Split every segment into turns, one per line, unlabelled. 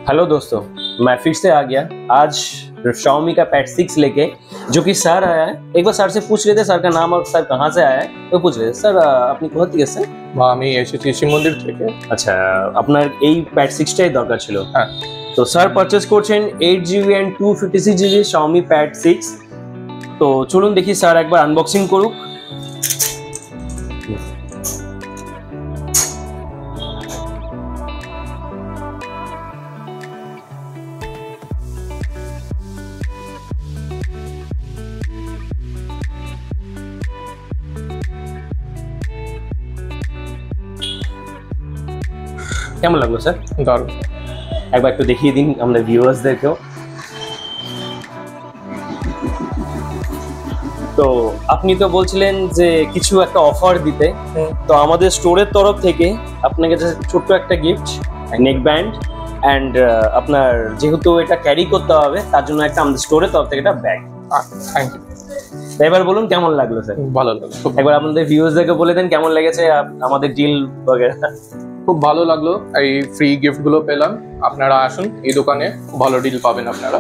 Hello दोस्तों, मैं फिर से आ गया आज Xiaomi का पैड 6 लेके, जो कि सर आया है। एक बार सर से पूछ लेते सर का नाम और सर कहाँ से आया है, तो पूछ लेते सर আপনি কোথা থেকে এসেছেন?
আমি এসেছি শিবমন্দির থেকে।
আচ্ছা, আপনার এই প্যাড 6টাই দরকার ছিল।
হ্যাঁ,
তো স্যার পারচেজ করছেন 8GB and 256GB Xiaomi pad 6। তো চলুন দেখি স্যার একবার আনবক্সিং করুক। কেমন লাগলো স্যার?
দারুণ।
একবার একটু দেখিয়ে দিন আমাদের ভিউয়ার্সদেরকেও। তো আপনি তো বলছিলেন যে কিছু একটা অফার দিতে, তো আমাদের স্টোরের তরফ থেকে আপনাকে ছোট্ট একটা গিফট, নেক ব্যান্ড অ্যান্ড আপনার যেহেতু এটা ক্যারি করতে হবে তার জন্য একটা আমাদের স্টোরের তরফ থেকে একটা ব্যাগ।
Thank you.
এবার বলুন কেমন লাগলো স্যার?
ভালো লাগলো।
একবার আপনাদের ভিউয়ার্সদেরকে বলে দেন কেমন লেগেছে আমাদের ডিল বগেরা।
খুব ভালো লাগলো, এই ফ্রি গিফটগুলো পেলাম। আপনারা আসুন এই দোকানে, ভালো ডিল পাবেন আপনারা।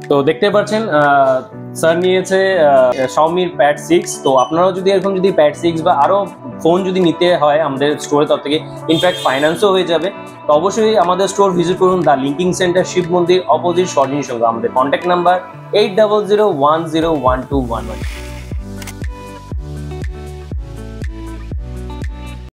তো দেখতে পাচ্ছেন স্যার নিয়েছে Xiaomi প্যাড 6। তো আপনারাও যদি এরকম যদি প্যাড 6 বা আরো ফোন যদি নিতে হয় আমাদের স্টোরের তরফ থেকে, ইনফ্যাক্ট ফাইন্যান্সও হয়ে যাবে, তো অবশ্যই আমাদের স্টোর ভিজিট করুন। দ্য লিঙ্কিং সেন্টার, শিব মন্দির অপোজিট, সরজিনী সংঘ। আমাদের কন্ট্যাক্ট নাম্বার 8001012111।